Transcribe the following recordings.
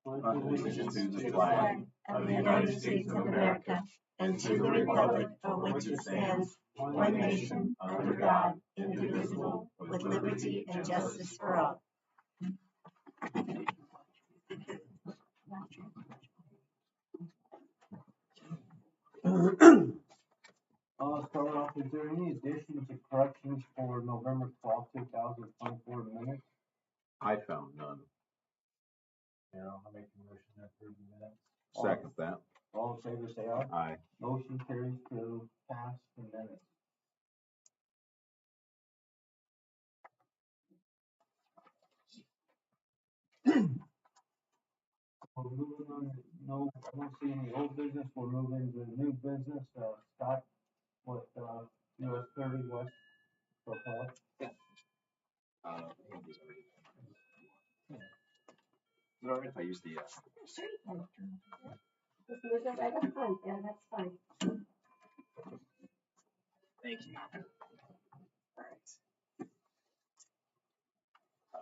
Allegiance to the flag of the United States of America and to the republic for which it stands, one nation, under God, indivisible, with liberty and justice for all. Start off, is there any additions or corrections for November 12th, 2024 minutes? I found none. Yeah, I'll make a motion to approve the minutes. Second that. All in favor, say aye. Aye. Motion carries to pass the minutes. We're moving on, no, I don't see any old business, we're moving to new business. Scott, what, US 30 West propose? Yeah. I think these already. Is it alright if I use the? Sure. Just move it right up front. Yeah, that's fine. Thank you. All right.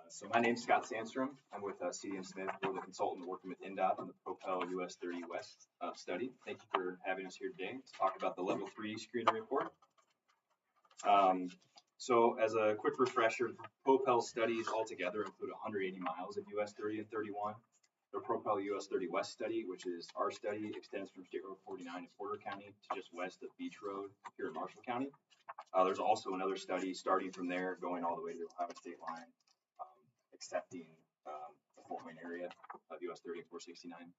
So my name's Scott Sandstrom. I'm with CDM Smith. We're the consultant working with INDOT on the Propel US 30 West study. Thank you for having us here today to talk about the Level 3 screener report. So as a quick refresher, Propel studies altogether include 180 miles of US 30 and 31. The Propel US 30 West study, which is our study, extends from State Road 49 in Porter County to just west of Beach Road here in Marshall County. There's also another study starting from there, going all the way to the Ohio State line, accepting the Fort Wayne area of US 30 and 469.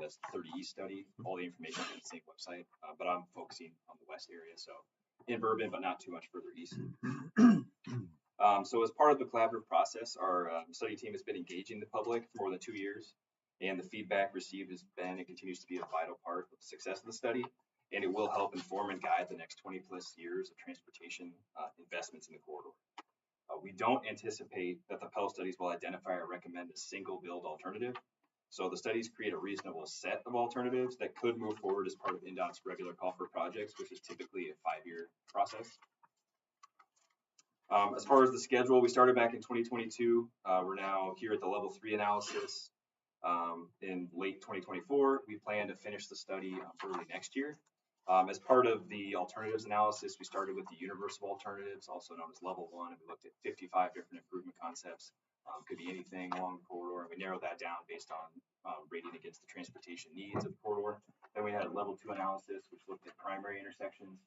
That's the 30 East study. All the information is on the same website, but I'm focusing on the West area, so in Bourbon, but not too much further east. So as part of the collaborative process, our study team has been engaging the public for more than 2 years, and the feedback received has been and continues to be a vital part of the success of the study, and it will help inform and guide the next 20 plus years of transportation investments in the corridor. We don't anticipate that the Pell studies will identify or recommend a single build alternative. So the studies create a reasonable set of alternatives that could move forward as part of INDOT's regular call for projects, which is typically a 5-year process. As far as the schedule, we started back in 2022. We're now here at the level 3 analysis in late 2024. We plan to finish the study early next year. As part of the alternatives analysis, we started with the universal alternatives, also known as level 1, and we looked at 55 different improvement concepts. Could be anything along the corridor, and we narrowed that down based on rating against the transportation needs of the corridor. Then we had a level 2 analysis, which looked at primary intersections.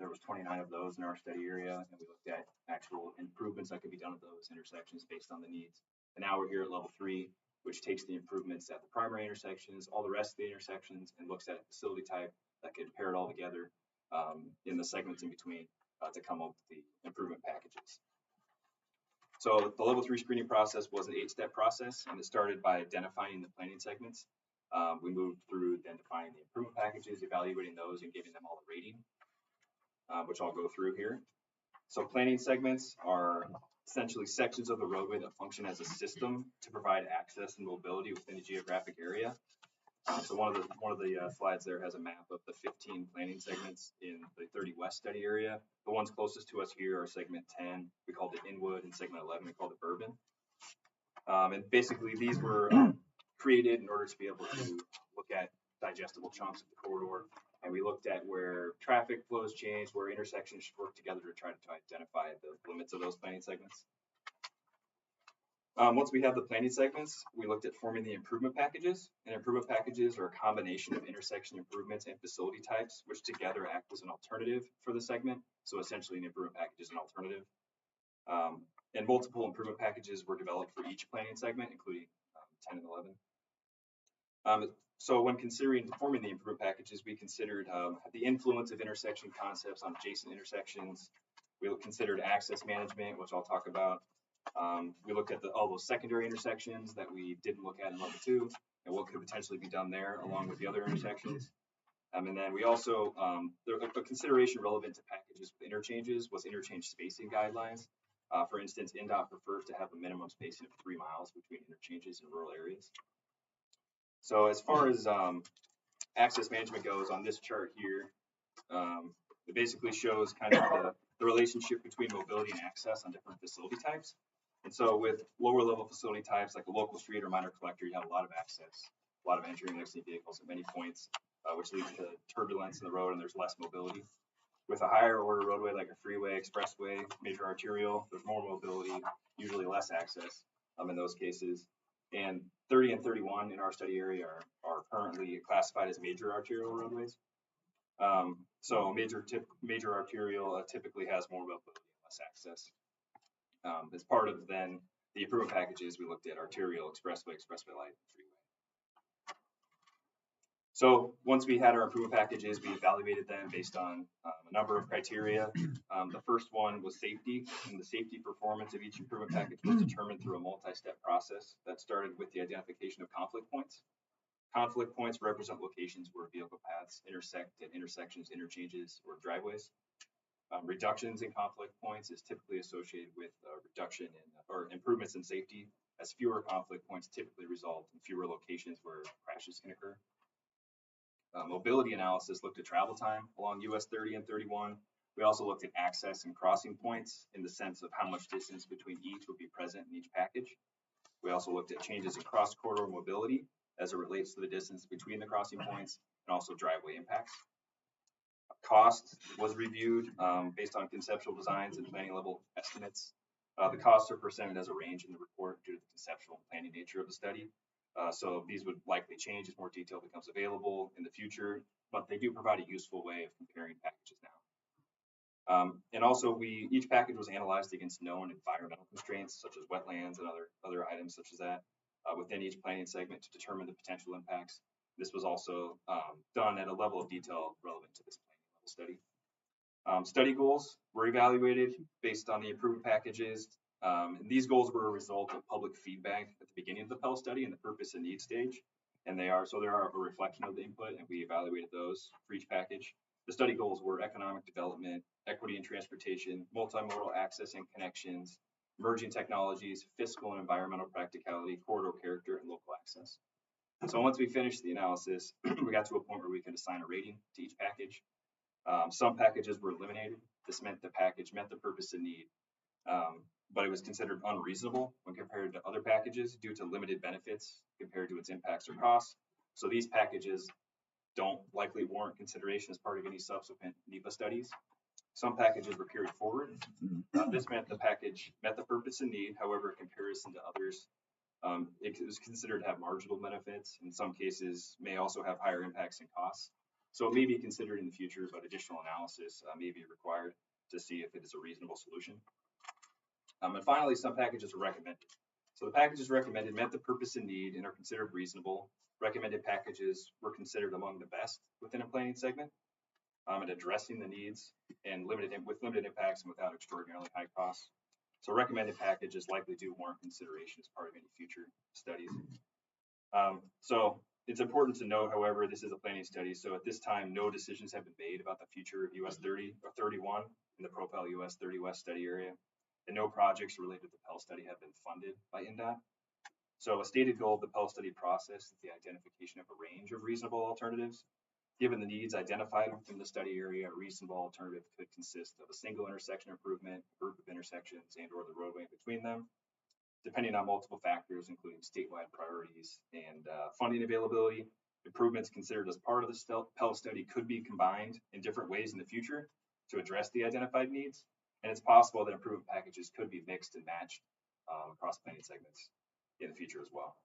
There was 29 of those in our study area, and we looked at actual improvements that could be done at those intersections based on the needs. And now we're here at level 3, which takes the improvements at the primary intersections, all the rest of the intersections, and looks at a facility type that could pair it all together in the segments in between to come up with the improvement packages. So the level 3 screening process was an 8-step process, and it started by identifying the planning segments. We moved through then defining the improvement packages, evaluating those, and giving them all a rating, which I'll go through here. So planning segments are essentially sections of the roadway that function as a system to provide access and mobility within a geographic area. So one of the slides there has a map of the 15 planning segments in the 30 West study area. The ones closest to us here are segment 10, we called it Inwood, and segment 11, we called it Bourbon. And basically these were created in order to be able to look at digestible chunks of the corridor. And we looked at where traffic flows change, where intersections should work together to try to identify the limits of those planning segments. Once we have the planning segments, we looked at forming the improvement packages. And improvement packages are a combination of intersection improvements and facility types, which together act as an alternative for the segment. So essentially an improvement package is an alternative. And multiple improvement packages were developed for each planning segment, including 10 and 11. So when considering forming the improvement packages, we considered the influence of intersection concepts on adjacent intersections. We considered access management, which I'll talk about. We looked at all those secondary intersections that we didn't look at in level 2 and what could potentially be done there along with the other intersections. And then we also, a consideration relevant to packages with interchanges was interchange spacing guidelines. For instance, INDOT prefers to have a minimum spacing of 3 miles between interchanges in rural areas. So as far as access management goes on this chart here, it basically shows kind of the relationship between mobility and access on different facility types. And so with lower level facility types like a local street or minor collector, you have a lot of access, a lot of entry and exiting vehicles at many points, which leads to turbulence in the road and there's less mobility. With a higher order roadway like a freeway, expressway, major arterial, there's more mobility, usually less access in those cases. And 30 and 31 in our study area are currently classified as major arterial roadways. So major arterial typically has more mobility and less access. As part of then the improvement packages, we looked at arterial, expressway, expressway light, and freeway. So once we had our improvement packages, we evaluated them based on a number of criteria. The first one was safety, and the safety performance of each improvement package was determined through a multi-step process that started with the identification of conflict points. Conflict points represent locations where vehicle paths intersect at intersections, interchanges, or driveways. Reductions in conflict points is typically associated with reduction in or improvements in safety, as fewer conflict points typically result in fewer locations where crashes can occur. Mobility analysis looked at travel time along US 30 and 31. We also looked at access and crossing points in the sense of how much distance between each would be present in each package. We also looked at changes in cross-corridor mobility as it relates to the distance between the crossing points and also driveway impacts. Cost was reviewed based on conceptual designs and planning level estimates. The costs are presented as a range in the report due to the conceptual and planning nature of the study. So these would likely change as more detail becomes available in the future, but they do provide a useful way of comparing packages now. And also each package was analyzed against known environmental constraints such as wetlands and other items such as that within each planning segment to determine the potential impacts. This was also done at a level of detail relevant to this planning level study. Study goals were evaluated based on the improvement packages. And these goals were a result of public feedback at the beginning of the Pell study and the purpose and need stage. And they are a reflection of the input, and we evaluated those for each package. The study goals were economic development, equity and transportation, multimodal access and connections, emerging technologies, fiscal and environmental practicality, corridor character, and local access. So once we finished the analysis, we got to a point where we could assign a rating to each package. Some packages were eliminated. This meant the package met the purpose and need, but it was considered unreasonable when compared to other packages due to limited benefits compared to its impacts or costs. So these packages don't likely warrant consideration as part of any subsequent NEPA studies. Some packages were carried forward. This meant the package met the purpose and need. However, in comparison to others, it was considered to have marginal benefits. In some cases, may also have higher impacts and costs. So it may be considered in the future, but additional analysis may be required to see if it is a reasonable solution. And finally, some packages are recommended. So the packages recommended met the purpose and need and are considered reasonable. Recommended packages were considered among the best within a planning segment at addressing the needs and with limited impacts and without extraordinarily high costs. So recommended packages likely do warrant consideration as part of any future studies. So it's important to note, however, this is a planning study. So at this time, no decisions have been made about the future of US 30 or 31 in the Propel US 30 West study area. And no projects related to the Pell study have been funded by INDOT. So a stated goal of the Pell study process is the identification of a range of reasonable alternatives. Given the needs identified within the study area, a reasonable alternative could consist of a single intersection improvement, a group of intersections, and or the roadway between them, depending on multiple factors, including statewide priorities and funding availability. Improvements considered as part of the Pell study could be combined in different ways in the future to address the identified needs. And it's possible that improvement packages could be mixed and matched across planning segments in the future as well.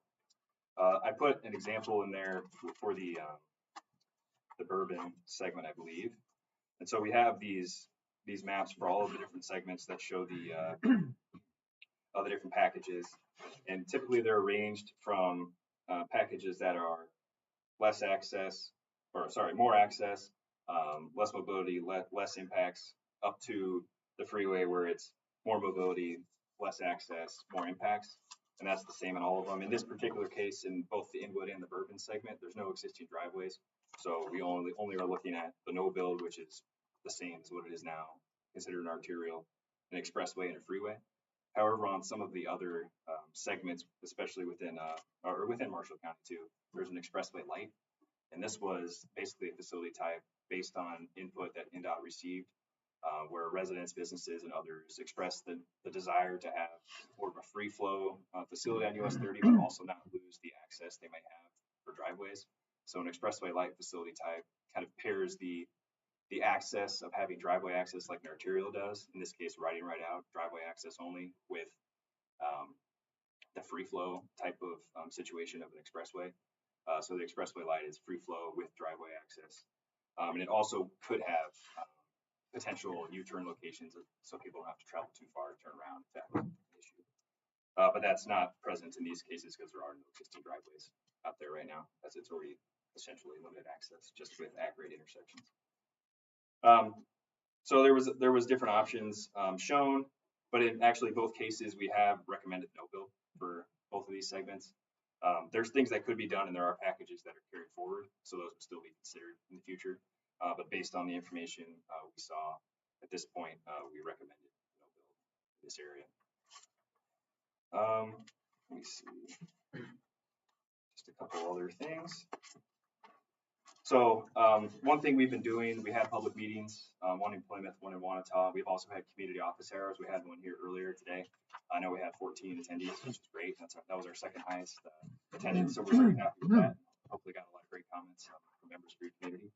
I put an example in there for the Bourbon segment, I believe. And so we have these maps for all of the different segments that show the different packages. And typically they're arranged from packages that are more access, less mobility, less impacts, up to the freeway where it's more mobility, less access, more impacts. And that's the same in all of them. In this particular case, in both the Inwood and the Bourbon segment, there's no existing driveways. So we only are looking at the no build, which is the same as what it is now, considered an arterial, an expressway, and a freeway. However, on some of the other segments, especially within Marshall County too, there's an expressway light. And this was basically a facility type based on input that INDOT received, where residents, businesses, and others expressed the desire to have more of a free flow facility on US 30, but also not lose the access they might have for driveways. So an expressway light facility type kind of pairs the access of having driveway access like an arterial does, in this case, riding right out, driveway access only, with the free flow type of situation of an expressway. So the expressway light is free flow with driveway access. And it also could have potential U-turn locations so people don't have to travel too far to turn around if that was an issue. But that's not present in these cases because there are no existing driveways out there right now, as it's already essentially limited access just with at-grade intersections. So there was different options shown, but in actually both cases we have recommended no build for both of these segments. There's things that could be done, and there are packages that are carried forward, so those would still be considered in the future. But based on the information we saw at this point, we recommended no build in this area. Let me see, just a couple other things. So one thing we've been doing, we had public meetings, one in Plymouth, one in Wanata. We've also had community office hours. We had one here earlier today. I know we had 14 attendees, which is great. That was our second highest attendance, so we're very happy with that. Hopefully got a lot of great comments from members of your community.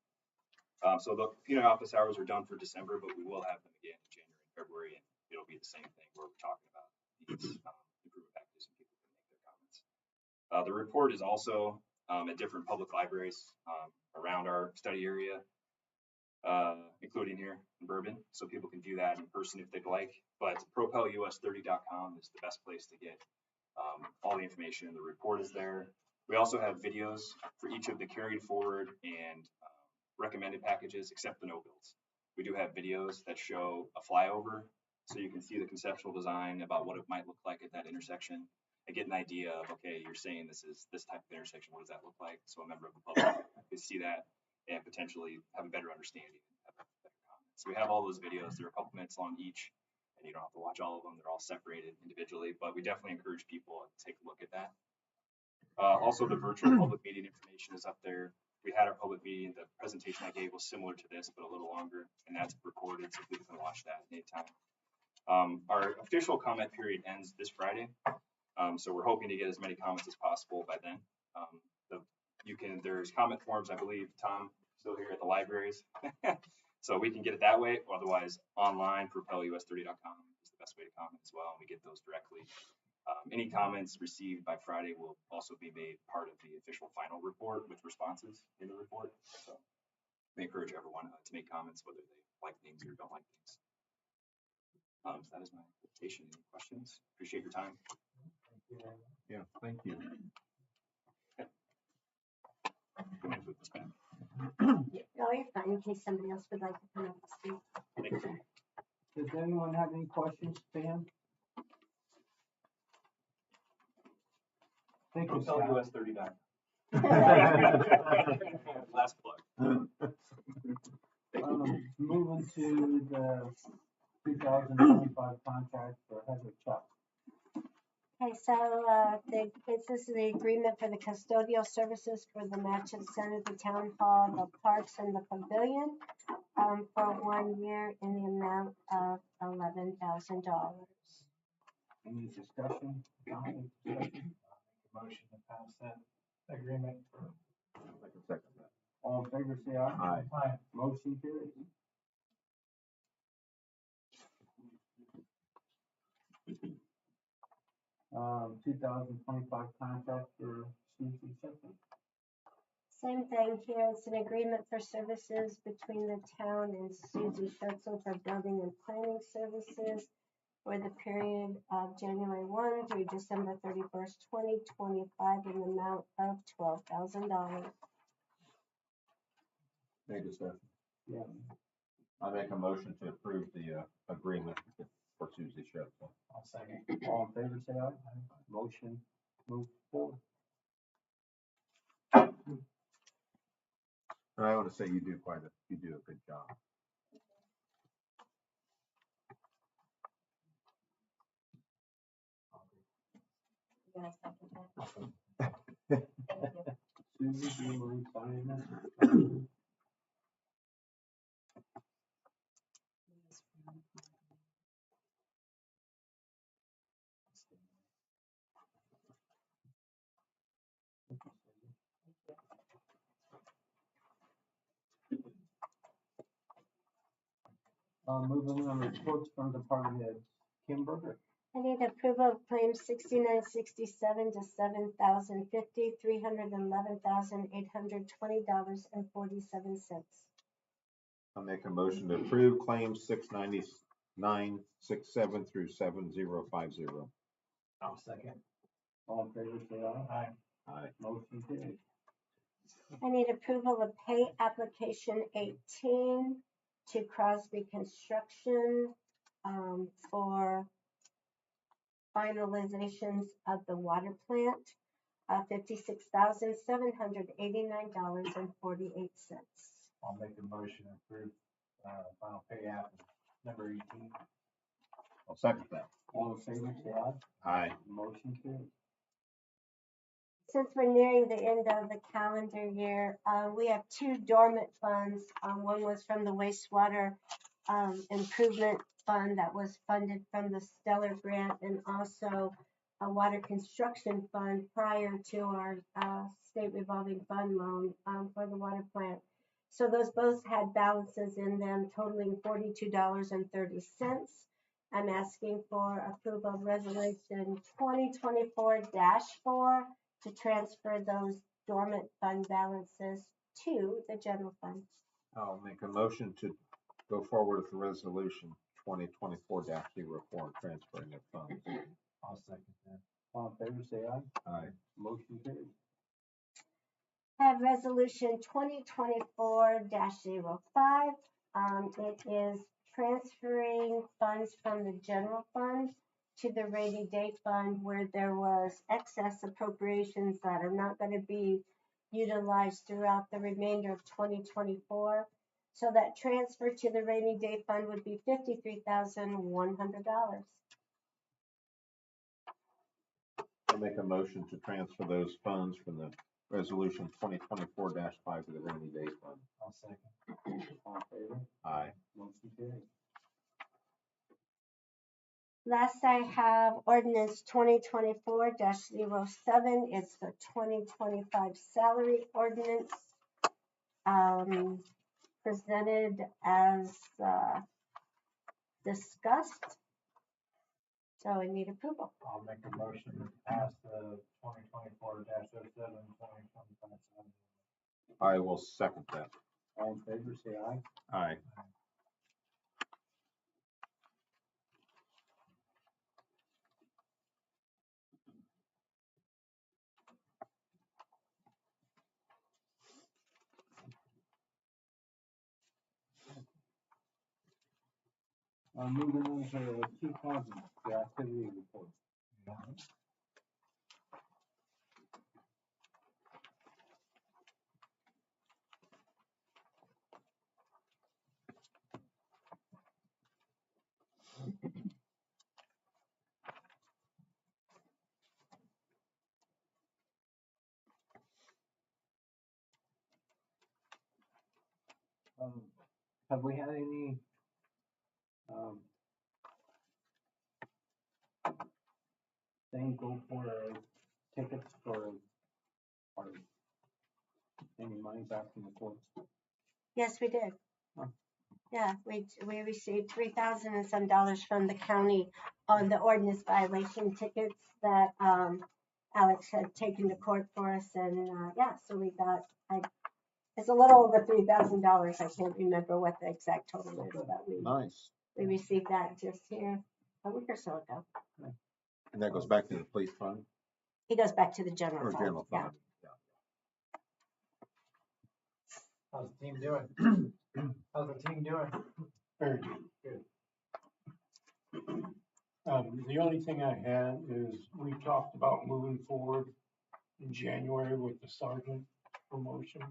So the community office hours are done for December, but we will have them again in January and February, and it'll be the same thing where we're talking about these improvement packages and people can make their comments. The report is also at different public libraries around our study area, including here in Bourbon, so people can view that in person if they'd like. But propelus30.com is the best place to get all the information. The report is there. We also have videos for each of the carried forward and recommended packages, except the no builds. We do have videos that show a flyover, so you can see the conceptual design about what it might look like at that intersection, and get an idea of, okay, you're saying this is this type of intersection, what does that look like? So a member of the public could see that and potentially have a better understanding. So we have all those videos. They're a couple minutes long each, and you don't have to watch all of them. They're all separated individually, but we definitely encourage people to take a look at that. Also, the virtual public meeting information is up there. We had our public meeting. The presentation I gave was similar to this, but a little longer, and that's recorded, so people can watch that anytime. Our official comment period ends this Friday, so we're hoping to get as many comments as possible by then. There's comment forms, I believe, Tom, still here at the libraries. So we can get it that way, or otherwise online, propelus30.com is the best way to comment as well, and we get those directly. Any comments received by Friday will also be made part of the official final report with responses in the report. So we encourage everyone to make comments, whether they like things or don't like things. So that is my presentation. Any questions? Appreciate your time. Yeah, thank you. No, you're fine, in case somebody else would like to come up and speak. Thank you. Does anyone have any questions, Pam? Thank you, Scott. propelus30.com. Last plug. Moving to the 2025 contract for Heather Chuck. Okay, so this is the agreement for the custodial services for the Matchett Center, the Town Hall, the parks, and the pavilion for 1 year in the amount of $11,000. Any discussion? Council discussion? Motion to pass that agreement for. All in favor, say aye. Aye. Motion carries. Um, 2025 contract for Susie Shepherd. Same thing here. It's an agreement for services between the town and Susie Schutzel for building and planning services for the period of January 1 through December 31st, 2025 in the amount of $12,000. Any discussion? Yeah. I make a motion to approve the agreement for Susie Shetzel. I'll second. All in favor, say aye. Motion move forward. And I want to say you do a good job. You guys second that? Thank you. Susie, do you mind signing that? Moving on reports from department heads. Kim Berger. I need approval of claims 6967 to $7,050, $311,820.47. I'll make a motion to approve claims 69967 through 7050. I'll second. All in favor, say aye. Aye. Aye. Motion carried. I need approval of pay application 18 to Crosby Construction for finalizations of the water plant, $56,789.48. I'll make a motion to approve, final pay app number 18. I'll second that. All in favor, say aye. Aye. Motion carried. Since we're nearing the end of the calendar year, we have two dormant funds. One was from the wastewater improvement fund that was funded from the Stellar grant, and also a water construction fund prior to our state revolving fund loan for the water plant. So those both had balances in them totaling $42.30. I'm asking for approval of resolution 2024-4 to transfer those dormant fund balances to the general fund. I'll make a motion to go forward with the resolution 2024-04, transferring of funds. I'll second that. All in favor, say aye. Aye. Motion carried. I have resolution 2024-05. It is transferring funds from the general fund to the rainy day fund where there was excess appropriations that are not going to be utilized throughout the remainder of 2024. So that transfer to the rainy day fund would be $53,100. I'll make a motion to transfer those funds from the resolution 2024-5 to the rainy day fund. I'll second. All in favor? Aye. Motion carried. Last I have ordinance 2024-07. It's the 2025 salary ordinance presented as discussed. So I need approval. I'll make a motion to pass the 2024-07, 2025. I will second that. All in favor, say aye. Aye. Moving on to 2000, the activity report. Have we had any thing go for tickets for or any money back from the courts? Yes, we did. Huh. Yeah, we received $3,000 and some dollars from the county on the ordinance violation tickets that Alex had taken to court for us, and so we got. It's a little over $3,000. I can't remember what the exact total is, but Nice. we received that just here a week or so ago. And that goes back to the police fund He goes back to the general or fund. general fund? How's the team doing? How's the team doing? Very good. The only thing I had is we talked about moving forward in January with the sergeant promotion.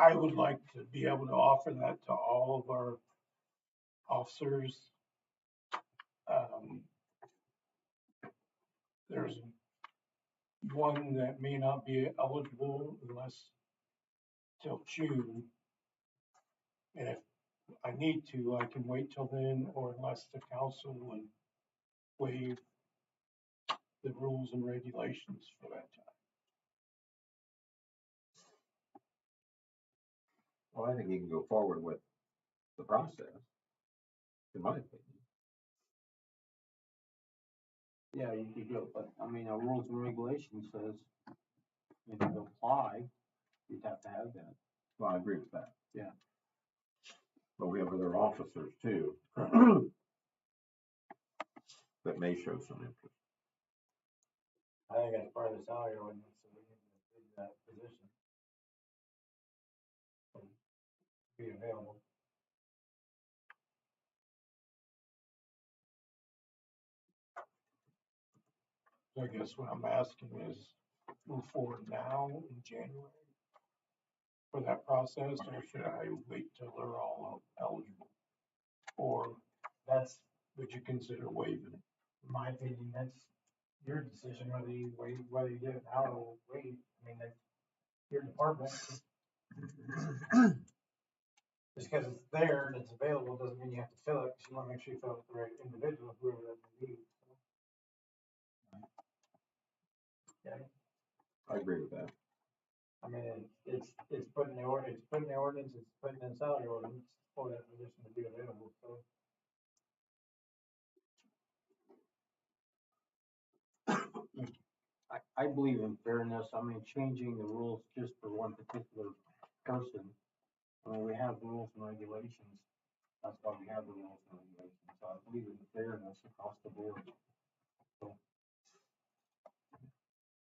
I would like to be able to offer that to all of our officers. There's one that may not be eligible unless till June. And if I need to, I can wait till then, or unless the council would waive the rules and regulations for that time. Well, I think you can go forward with the process, in my opinion. Yeah, you could go, but I mean, our rules and regulations says if you apply, you'd have to have that. Well, I agree with that. Yeah. But we have other officers too that may show some interest. I think that's part of the salary ordinance, so we need to figure that position. Be available. So I guess what I'm asking is move forward now in January for that process, or should I wait till they're all eligible? Or That's, would you consider waiving it? in my opinion, that's your decision, whether you wait, whether you give it now or wait. I mean, that's your department. Just because it's there and it's available doesn't mean you have to fill it, because you want to make sure you fill it with the right individual, whoever that may be. Yeah, I agree with that. I mean, it's put in the ordinance, it's put in the ordinance, it's put in the salary ordinance for that position to be available, so. I believe in fairness. I mean, changing the rules just for one particular person. I mean, we have rules and regulations. That's why we have the rules and regulations. So I believe in fairness across the board. So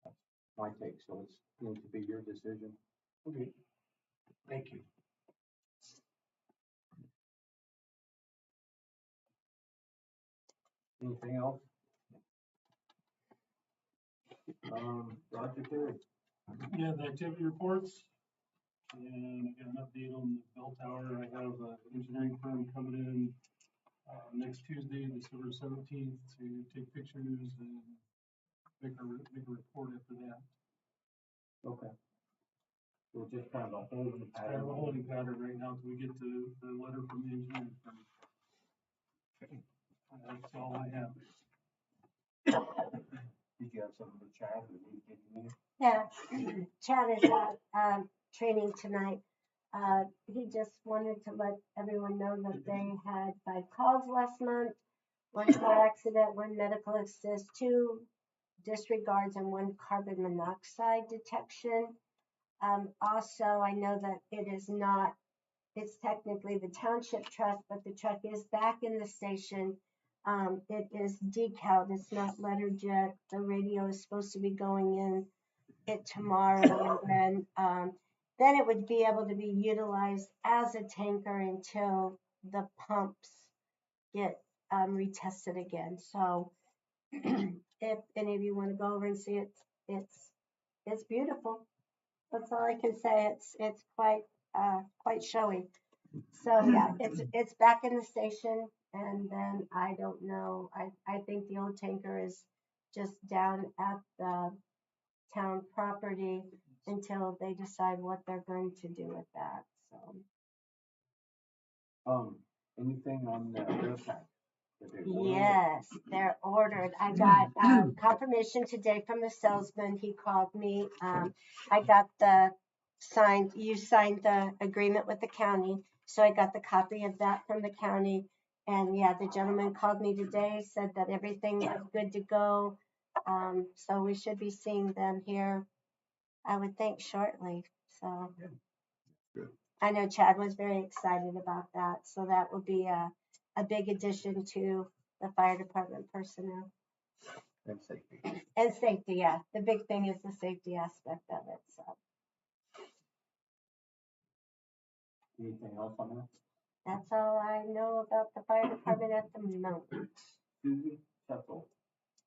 that's my take. So it's going to be your decision. Okay, thank you. Anything else? Roger Terry. Yeah, the activity reports, and I got an update on the bell tower. I have an engineering firm coming in next Tuesday, December 17th, to take pictures and make a report after that. Okay. So just kind of a holding It's kind of a pattern. holding pattern right now until we get the letter from the engineering firm. That's all I have. Did you have something for Chad? Or did you get me? Yeah, Chad is at training tonight. He just wanted to let everyone know that they had 5 calls last month, 1 car accident, 1 medical assist, 2 disregards, and 1 carbon monoxide detection. Also, I know that it's technically the township truck, but the truck is back in the station. It is decaled, it's not lettered yet. The radio is supposed to be going in it tomorrow, and then it would be able to be utilized as a tanker until the pumps get retested again. So if any of you want to go over and see it, it's beautiful. That's all I can say. It's quite showy. So yeah, it's back in the station, and then I don't know. I think the old tanker is just down at the town property until they decide what they're going to do with that. So Anything on the air pack? yes, they're ordered. I got confirmation today from the salesman. He called me. I got you signed the agreement with the county. So I got the copy of that from the county. And yeah, the gentleman called me today, said that everything is good to go. So we should be seeing them here, I would think, shortly. So Good. I know Chad was very excited about that. So that will be a big addition to the fire department personnel. And safety. And safety, yeah. The big thing is the safety aspect of it. So Anything else on that? that's all I know about the fire department at the moment. Susie, Cecil,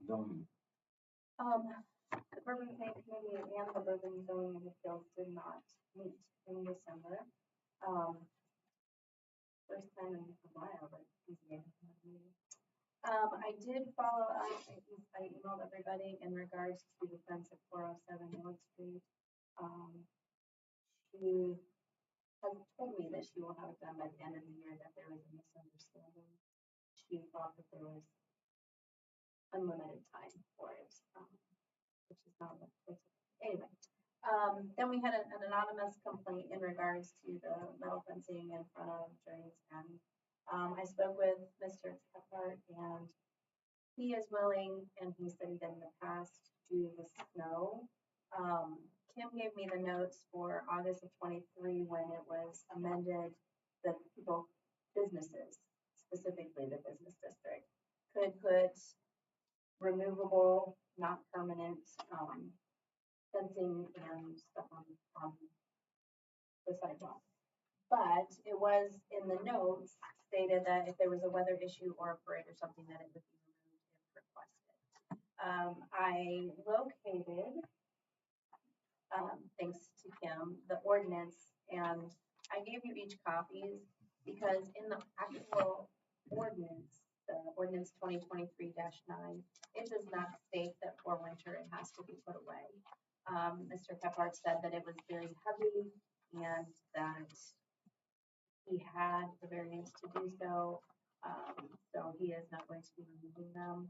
zoning. The Bourbon Plan Committee and the Bourbon Zoning Appeals did not meet in December. First time in a while, but I did follow up. I emailed everybody in regards to the fence at 407 North Street. She has told me that she will have it done by the end of the year, that there was a misunderstanding. She thought that there was unlimited time for it, which is not what it's. Anyway, Then we had an anonymous complaint in regards to the metal fencing in front of Journey's End. I spoke with Mr. Cathcart and he is willing, and he said he did in the past, do the snow. Kim gave me the notes for August of 23 when it was amended that people, businesses, specifically the business district, could put removable, not permanent, fencing and stuff on the sidewalk. But it was in the notes stated that if there was a weather issue or a parade or something, that it would be removed if requested. I located, thanks to Kim, the ordinance, and I gave you each copies because in the actual ordinance, the ordinance 2023-9, it does not state that for winter it has to be put away. Mr. Kephart said that it was very heavy and that he had the variance to do so, so he is not going to be removing them.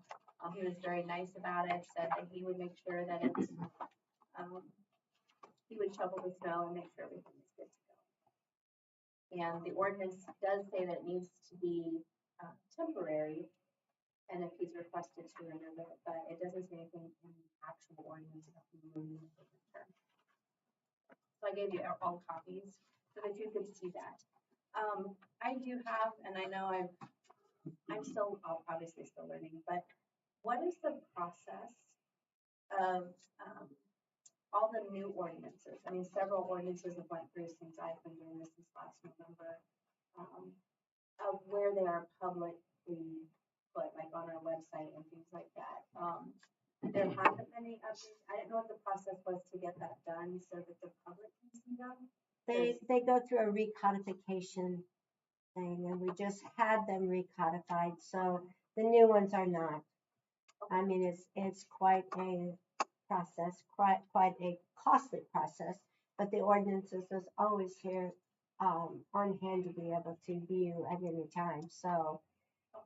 He was very nice about it, said that he would make sure that it's, he would shovel the snow and make sure everything is good to go. And the ordinance does say that it needs to be temporary, and if he's requested to remove it, but it doesn't say anything in the actual ordinance about removing it for winter. So I gave you all copies so that you could see that. I do have, and I know I'm still obviously still learning, but what is the process of all the new ordinances? I mean, several ordinances have went through since I've been doing this since last November, of where they are publicly put, like on our website and things like that. There haven't been any updates. I didn't know what the process was to get that done so that the public can see them. They go through a recodification thing, and we just had them recodified, so the new ones are not. I mean, it's quite a process, quite a costly process, but the ordinances is always here on hand to be able to view at any time. So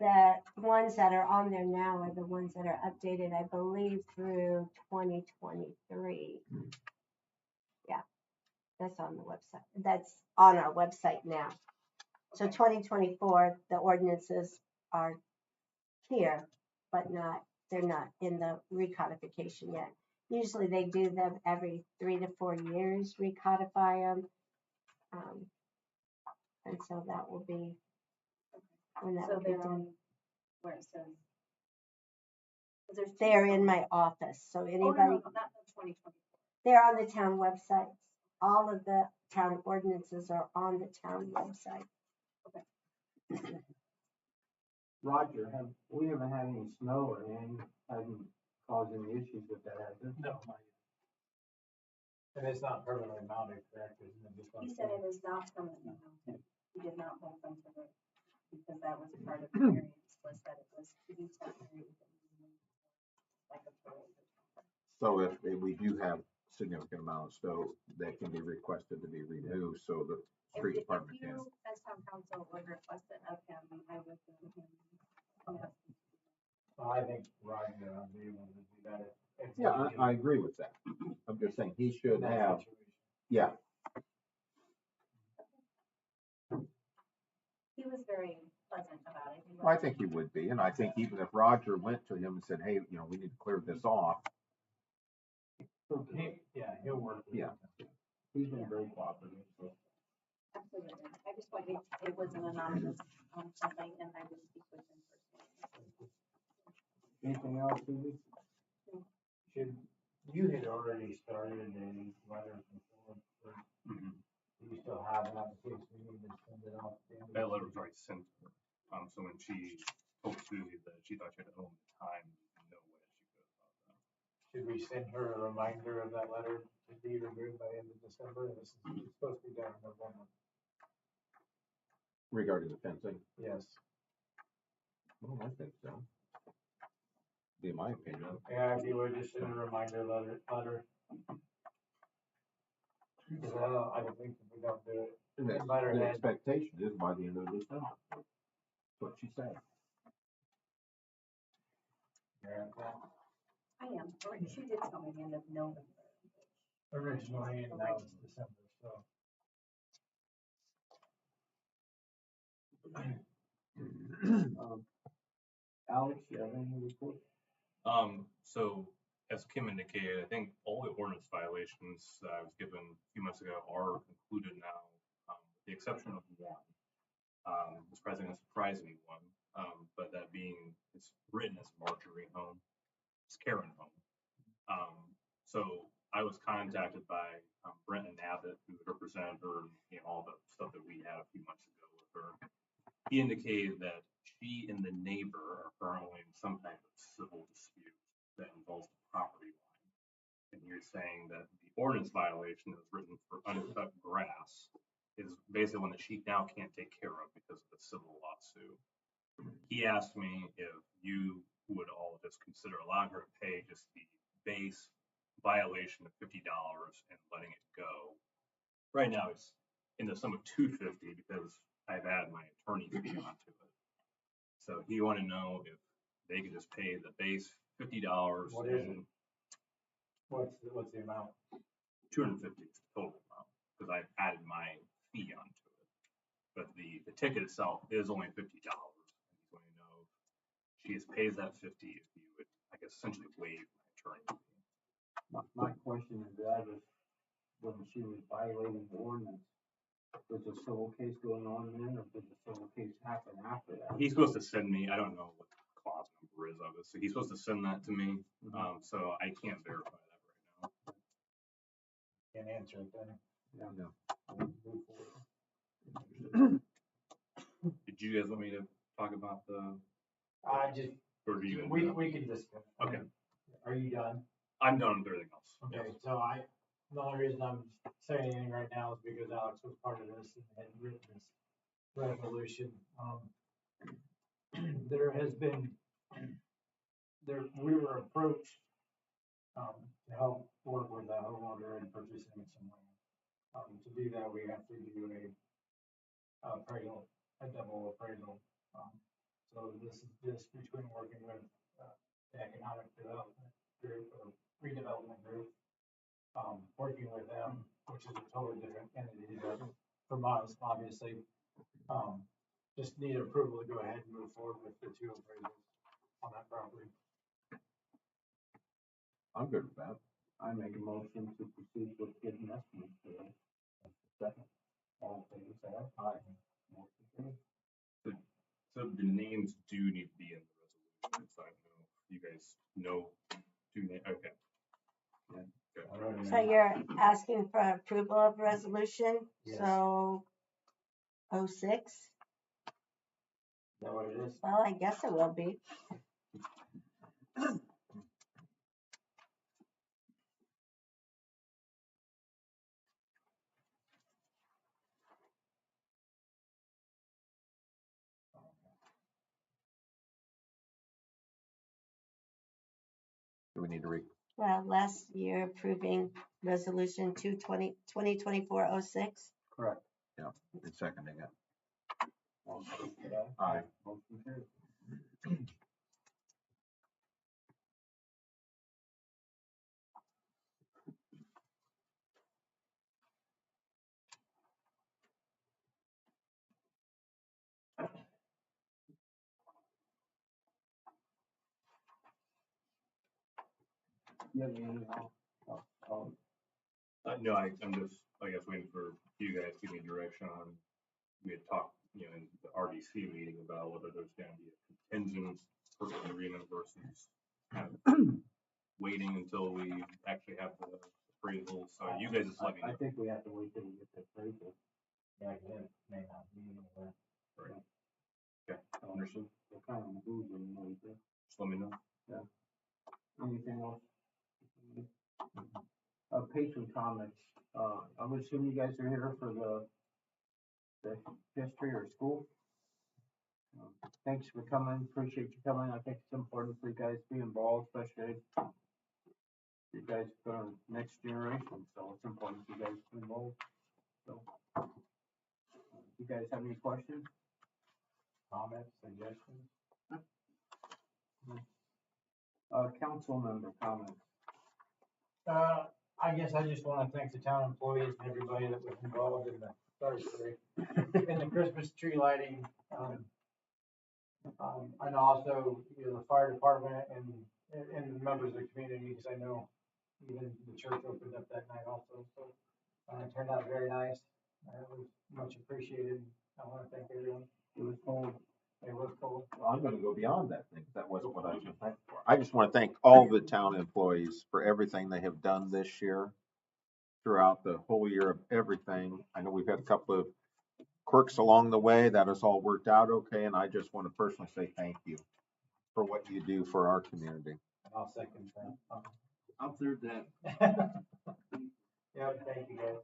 the ones that are on there now are the ones that are updated, I believe, through 2023. Yeah, that's on the website. That's on our website now. So 2024, the ordinances are here, but they're not in the recodification yet. Usually they do them every 3 to 4 years, recodify them. And so that will be when that will be done. Where it says, They're in my office, so anybody, no, not the 2024. they're on the town website. All of the town ordinances are on the town website. Roger, we haven't had any snow or anything, hasn't caused any issues with that, has it? No, not yet. And it's not permanently mounted, correct? Isn't it just on He said it is not permanently mounted. He did not hold them to it because that was part of the variance, was that it was to be temporary, like a parade or something. So if we do have significant amount of snow, that can be requested to be removed, so the street department If can. you, as town council, would request it of him, I would do him. Well, I think Roger, I'll be able to do that. Yeah, I agree with that. I'm just saying he should have, yeah. He was very pleasant about it. Well, I think he would be, and I think even if Roger went to him and said, hey, we need to clear this off. He'll work with Yeah. He's been very cooperative, so. Absolutely. I just wanted, it was an anonymous something, and I would speak with him personally. Anything else, Susie? You had already started a letter before, do you still have that in case we need to send it off? That letter was already sent to her. So when she told Susie that she thought she had to own the time, no way she could have thought that. Should we send her a reminder of that letter to be removed by the end of December? This is supposed to be done in November. Regarding the fencing? Yes. Well, I think so. Be my opinion. Yeah, if you would just send a reminder letter. Because I don't think if we don't do it. The expectation is by the end of December. That's what she said. Yeah. I am, or she did tell me the end of November. originally, and now it's December, so. Alex, you have any report? So as Kim indicated, I think all the ordinance violations that I was given a few months ago are concluded now, with the exception of one. It's probably going to surprise anyone, but that being, it's written as Marjorie home, it's Karen home. So I was contacted by Brenton Abbott, who represented her, all the stuff that we had a few months ago with her. He indicated that she and the neighbor are currently in some type of civil dispute that involves the property line. And you're saying that the ordinance violation that was written for uncut grass is basically one that she now can't take care of because of the civil lawsuit. He asked me if you would all just consider allowing her to pay just the base violation of $50 and letting it go. Right now it's in the sum of $250 because I've added my attorney fee onto it. So he wanted to know if they could just pay the base $50. What is it? What's the amount? $250 is the total amount because I've added my fee onto it. But the ticket itself is only $50. He's going to know if she just pays that $50, if you would, I guess, essentially waive my attorney fee. My question is that is when she was violating the ordinance, was a civil case going on then, or did the civil case happen after that? He's supposed to send me, I don't know what the clause number is of it, so he's supposed to send that to me. So I can't verify that right now. Can't answer it then. Yeah. No. Move forward. Did you guys want me to talk about the, I just, or do you? we can discuss. Okay. Are you done? I'm done with everything else. Okay, so the only reason I'm saying anything right now is because Alex was part of this and had written this resolution. There has been, we were approached, to help work with the homeowner in purchasing some land. To do that, we have to do a appraisal, a double appraisal. So this is just between working with, the economic development group or redevelopment group. Working with them, which is a totally different entity from us, obviously. Just need approval to go ahead and move forward with the two appraisals on that property. I'm good with that. I make a motion to proceed with getting estimates for that. Second. All in favor, say aye. Motion carries. So the names do need to be in the resolution, so I don't know if you guys know two names. Okay. So you're asking for approval of resolution? Yes. So 06? Is that what it is? Well, I guess it will be. Do we need to read? Well, last year approving resolution 2024-06. Correct. Yeah, and seconding it. All in favor, say aye. Aye. Motion carries. You have anything else? No, I'm just, I guess, waiting for you guys to give me direction on, we had talked, in the RDC meeting about whether there's going to be a contingent purchase agreement versus kind of waiting until we actually have the appraisal. So you guys just let me I know. think we have to wait till we get the appraisal. Yeah, it may not be anywhere. Right. Okay, understood. What kind of moves are you making? Just let me know. Anything else? Patron comments. I'm assuming you guys are here for the history or school. Thanks for coming. Appreciate you coming. I think it's important for you guys to be involved, especially you guys are the next generation. So it's important for you guys to be involved. So, you guys have any questions? Comments, suggestions? Council member comments. I guess I just wanna thank the town employees and everybody that was involved in the, in the Christmas tree lighting. And also, you know, the fire department and the members of the community, because I know even the church opened up that night also, so. It turned out very nice. It was much appreciated. I wanna thank everyone. It was cold. It was cold. Well, I'm gonna go beyond that thing. That wasn't what I was gonna thank for. I just wanna thank all the town employees for everything they have done this year, throughout the whole year of everything. I know we've had a couple of quirks along the way that has all worked out okay, and I just wanna personally say thank you for what you do for our community. And I'll second that. I'll third that. Yep, thank you guys.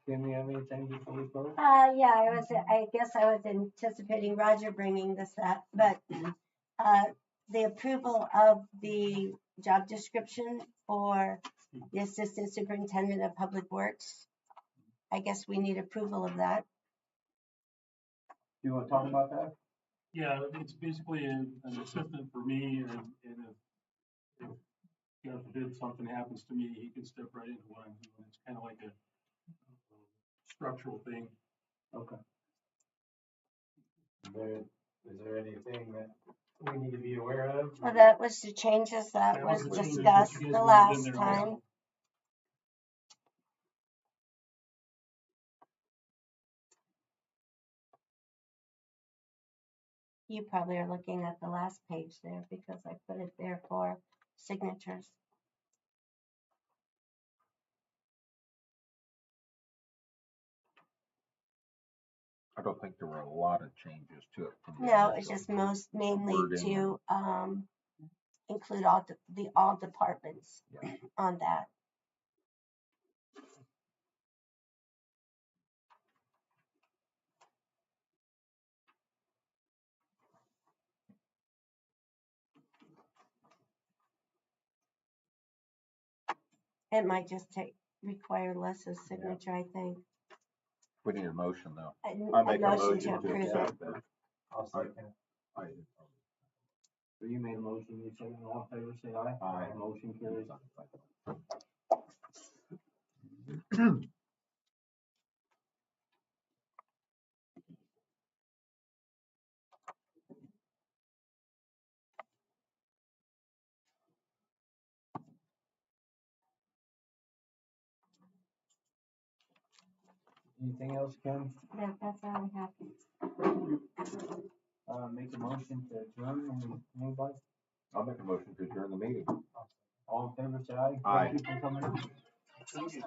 Kim, you have anything before we close? Yeah, I guess I was anticipating Roger bringing this up, but, the approval of the job description for the Assistant Superintendent of Public Works. I guess we need approval of that. Do you wanna talk about that? Yeah, it's basically an assistant for me, and if God forbid something happens to me, he can step right into what I'm doing. It's kind of like a structural thing. Okay. Is there anything that we need to be aware of? Well, that was the changes that That was was the changes that discussed you guys the wanted in last there time. also. You probably are looking at the last page there because I put it there for signatures. I don't think there were a lot of changes to it. from the No, it's initial just mainly wording. to include all departments Yeah. on that. It might just require Les's signature, I think. We need a motion though. A I make a motion motion to approve it. accept that. I'll second. So you made a motion, you second, all in favor, say aye. Aye. Motion carries. Anything else, Kim? Yeah, that's all I have. Make a motion to adjourn, anybody? I'll make a motion to adjourn the meeting. All in favor, say aye. Aye. Thank you for coming in.